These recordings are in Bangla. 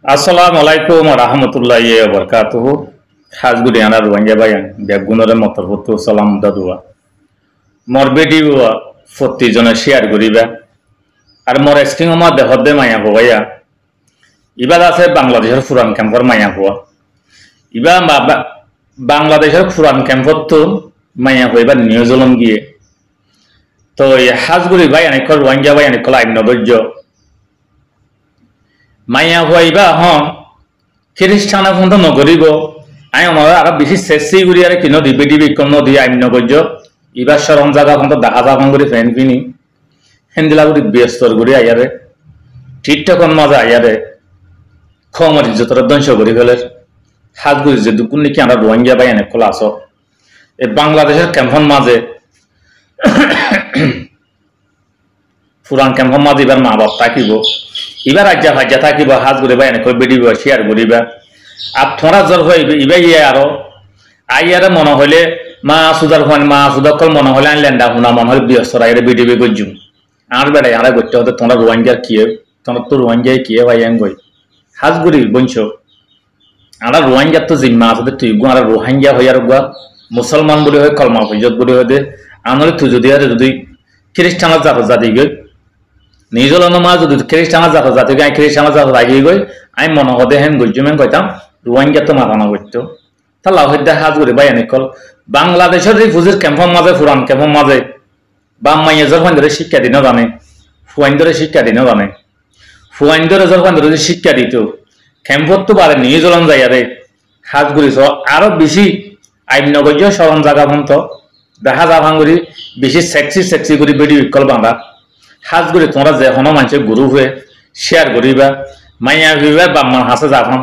Assalamualaikum warahmatullahi wabarakatuh. Hasgudi ana ruwanja bayan begunore motor hoto salam dadua. Mor video fotti jona share goriba. Ar mor esting ma de hodde maya hoya. Iba আছে বাংলাদেশের পুরান ক্যাম্পর মায়া হওয়া। ইবা বাংলাদেশের পুরান ক্যাম্পর তো মায়া হইবা নিউজিল্যান্ড গিয়ে। তো এই হাজগুড়ি ভাই অনেক রোহিঙ্গা ভাই অনেক আইন নবজ্য মাইয়া হইবা হন খ্রিস্টান এখন নগরিব আই আমার আর বেশি শেষি গুড়ি আর কিনো দিবে দিবি কোন নদী আইন নগজ্য ইবা সরম জায়গা এখন দেখা যাখন করে ফ্যান কিনি হেন্দিলা গুড়ি ব্যস্তর গুড়ি আইয়ারে ঠিকঠাক মজা আইয়ারে খমর ইজ্জতর ধ্বংস করি ফেলে হাজগুড়ি যে দুকুন নাকি আমরা রোহিঙ্গা ভাই অনেক খোলা আস এই বাংলাদেশের ক্যাম্পন মাঝে পুরান ক্যাম্পন মাঝে এবার মা বাপ থাকিব এবার আজ্ঞা ভাজ্যা থাকিব হাজ করে ভাই এনেক বেডিব শেয়ার করিবা আর থোড়া জ্বর হয়ে ইবা ইয়ে আরো আইয়ারে মনে হইলে মা সুদার হন মা সুদাকল মনে হলে আন লেন্ডা হুনা মনে হলে বৃহস্পতি আইরে বিডিবি গজ্জুম আর বেড়াই আরে করতে হতে তোমরা রোহিঙ্গার কিয়ে তোমরা তো রোহিঙ্গায় কিয়ে ভাই আং গই হাজ গুড়ি বঞ্চ আমরা রোহিঙ্গার তো জিম্মা আছে তুই গো আর রোহিঙ্গা হইয়ার গা মুসলমান বলে হয় কলমা ফজত বলে হয় দে আনলে তুই যদি আর যদি খ্রিস্টানের জাতি গই নিউজিল্যান্ড মা যদি খ্রিস্টান জাতি গাই খ্রিস্টান জাতি আগে গই আমি মনে হদে হেন গজ্জুমেন কইতাম রোহিঙ্গা তো মাথানো করতো তা লাউহিদ্দা হাজ করে ভাই অনেকল বাংলাদেশের রিফিউজির ক্যাম্পের মাঝে পুরান ক্যাম্পের মাঝে বাম মাইয়া যখন ধরে শিক্ষা দিন জানে ফুয়াইন ধরে শিক্ষা দিন জানে ফুয়াইন ধরে যখন ধরে শিক্ষা দিত ক্যাম্পত তো পারে নিউজিল্যান্ড যাইয়ারে হাজ করিস আরো বেশি আইন নগজ্য সরম জায়গা ভন্ত দেখা যা ভাঙুরি বেশি সেক্সি করে বেড়ি বিকল বাঁধা হাজ করে তোমরা যে কোনো মানুষের গুরু হয়ে শেয়ার করিবা মাইয়া ভিবা বাম্মার হাসে যাবাম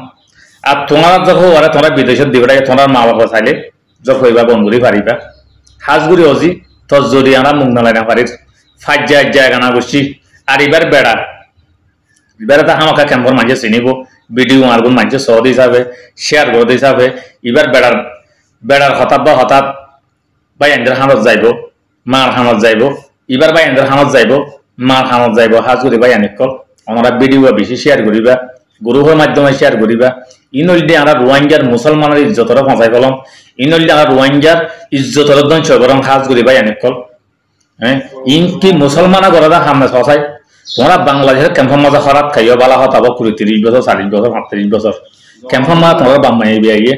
আর তোমার যখন ওরা তোমরা বিদেশের দিবে তোমার মা বাবা চাইলে যখন হইবা বন্ধুরি পারিবা হাজগুড়ি অজি তোর যদি আমরা মুখ নালাই না পারিস ফাজ্জা জায়গা বসছি আর এবার বেড়া এবারে তো আমাকে ক্যাম্পর মাঝে চিনিব ভিডিও মারগুন মাঝে সহজ হিসাবে শেয়ার করতে হিসাবে এবার বেড়ার হঠাৎ বা হঠাৎ ভাই এন্দ্র হামত যাইব মার হামত যাইব এবার ভাই এন্দ্র হামত যাইব মার হামত যাইব হাজগুড়ি ভাই অনেকল আমরা ভিডিও বেশি শেয়ার করিবা গুরুহর মাধ্যমে শেয়ার করিবা ইনলদি আমরা রোহিঙ্গার মুসলমানের ইজ্জতর ফসাই ফেলম ইনলদি আমরা রোহিঙ্গার ইজ্জতর ধ্বংস করম হাজগুড়ি ভাই অনেকল হ্যাঁ ইনকি মুসলমানা গড়া হামনে ফসাই তোমরা বাংলাদেশের ক্যাম্পন মাঝে হরাত খাইও বালা হতাব 30 বছর 40 বছর 38 বছর ক্যাম্পন মা তোমরা বাম্মাই বিয়ে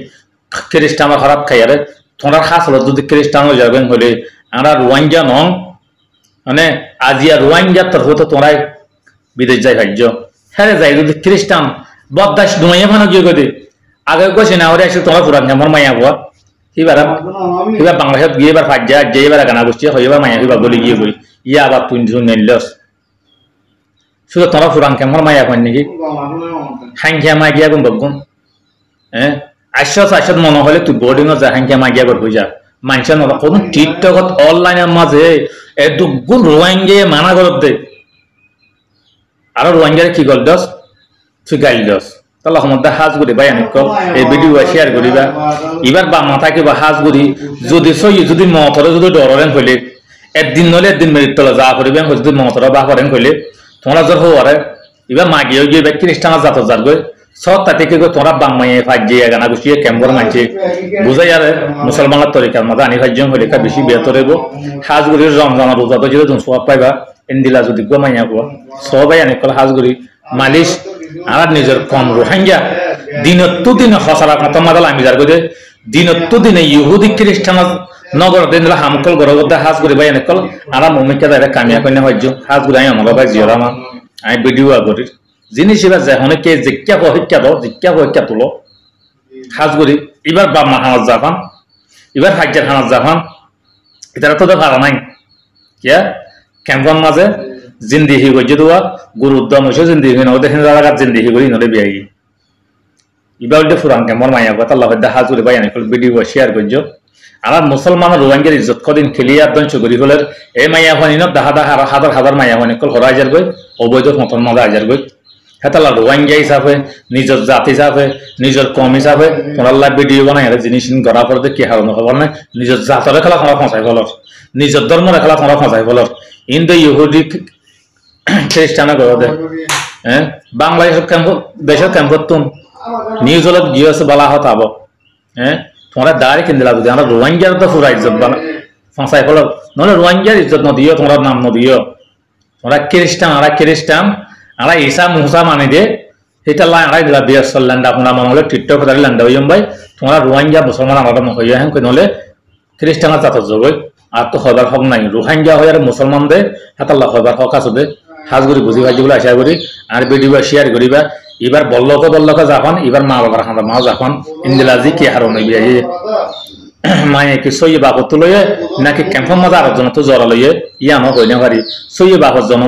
খ্রিস্টান হরাত খাইয়ারে তোমরা খাস হলো যদি খ্রিস্টান হয়ে যাবেন হলে আমরা রোহিঙ্গা নং মানে আজিয়া রোহিঙ্গা তোর হতো তোমরাই বিদেশ যাই ভাজ্য হ্যাঁ যাই যদি খ্রিস্টান বদাস ডুমাইয়া ফানো গিয়ে গদে আগে কইছে না ওরে এসে তোমরা পুরান ক্যাম্পর মাইয়া হওয়া এবার বাংলাদেশত গিয়ে এবার ফাজ্জা যে এবার গানা বসছে হইবা মাইয়া হইবা বলি গিয়ে বই ইয়া আবার তুই নিলস শুধু তোমরা পুরান ক্যাম্পর মাইয়া কই নাকি হাঙ্কিয়া মা গিয়া গুন বগুন হ্যাঁ আশ্বাস মনে হলে তুই বোর্ডিং যা হাঙ্কিয়া মা গিয়া হয়ে যা মানুষের নলা কোন টিকটকত অনলাইনের মাঝে দুগুণ রোহিঙ্গে মানা করত দে আর রোহিঙ্গারে কি গল দস তুই গাইল দস তাহলে সমুদ্র হাজ করি ভাই অনেক এই ভিডিও শেয়ার করিবা এবার বা মাথা কিবা হাজ করি যদি সই যদি মতরে যদি ডরেন হইলে একদিন নলে একদিন মেরিট তলে যা করিবেন যদি মতরে বা করেন হইলে তোমরা জোর হওয়ারে এবার মা গিয়ে গিয়ে খ্রিস্টান জাত যার গই সব তাতে কি তোমরা বাম্মাইয়ে ফাজিয়ে গানা গুছিয়ে ক্যাম্পর মানছে বুঝাই আর মুসলমানের তরিকার মধ্যে আনি ফাজ্য হইলে বেশি বেহতর হইব হাজগুড়ির রমজানের রোজা তো যদি তুমি সব পাইবা এন্দিলা যদি গো মাইয়া গো সবাই আনি কল হাজগুড়ি মালিশ আর নিজের কম রোহিঙ্গা দিনতো দিনে হসারা কথা মাদাল আমি যার গদে দিনতো দিনে ইহুদি খ্রিস্টান নগর দিন হামকল গরগদে হাজগুড়ি ভাই এনে কল আর মমিকা দাইরা কামিয়া কইনা ফাজ্য হাজগুড়ি আমি আমার ভাই জিওরামা আমি ভিডিও আগরির জিনিস এবার যে অনেকে জিজ্ঞা শিক্ষা দাও জিজ্ঞা শিক্ষা তুলো হাজগুড়ি এবার বাম্মা হামাজ যাবান এবার হাজ্জার হামাজ যাবান এটা তো ভাড়া নাই কিয়া ক্যাম্পন মাঝে জিন্দিহি গজ্জে দেওয়া গুরুদ্দম হয়েছে জিন্দিহি নয় দেখেন জায়গা জিন্দিহি করি নলে বিয়াই এবার ফুরান ক্যাম্পর মাইয়া কথা আল্লাহ হাজগুড়ি ভাই অনেক ভিডিও শেয়ার করছ আমার মুসলমান রোহিঙ্গার ইজ্জত কদিন খেলিয়া ধ্বংস করি ফেলে এই মাইয়া হন হাজার হাজার মাইয়া হন হরা হাজার গই অবৈধ মতন মজা হাজার গই হেতালা রোহিঙ্গা হিসাবে নিজের জাতি হিসাবে নিজের কম হিসাবে তোমরা ভিডিও বানাই জিনিস করার পরে কি হারণ খবর নাই নিজের জাতরে খেলা তোমরা ফসাই ফেলর নিজের ধর্মের খেলা তোমরা ফসাই ফেলর ইন্দো ইহুদি খ্রিস্টানে গড়ে বাংলাদেশের ক্যাম্প দেশের ক্যাম্পত তুন নিউজ হলত গিয়ে আছে বলা হত আব তোমরা দাঁড়ি কিনদিলা যদি আমরা রোহিঙ্গার তো পুরা ইজ্জত বালা ফাঁসাই ফল নহলে রোহিঙ্গার ইজ্জত নদিও তোমরা নাম নদিও তোমরা খ্রিস্টান আমরা ঈসা মুসা মানে দে এটা লাই আড়াই দিলা দিয়ে চললেন আপনার মনে হলে টিকটক কথা ল্যান্ডা হইম ভাই তোমরা রোহিঙ্গা মুসলমান আমরা মনে হইয়া হ্যাঁ নহলে খ্রিস্টানের জাতত যাবই আর তো হবার হক নাই রোহিঙ্গা হয়ে আর মুসলমানদের হাতাল্লাহ হবার হক আছে দে হাজ করি বুঝি ভাজি বলে আশা করি আর ভিডিও শেয়ার করিবা এবার বল্লকে যখন এবার মা বাবার খান্দা মা যখন ইন্দিলাজি কি হারো নইবি মায়ে কি সই বাপত লইয়ে নাকি ক্যাম্পর মাঝে আরেকজন তো জ্বর লইয়ে ইয়া আমার হইনা পারি সই বাপত জন্ম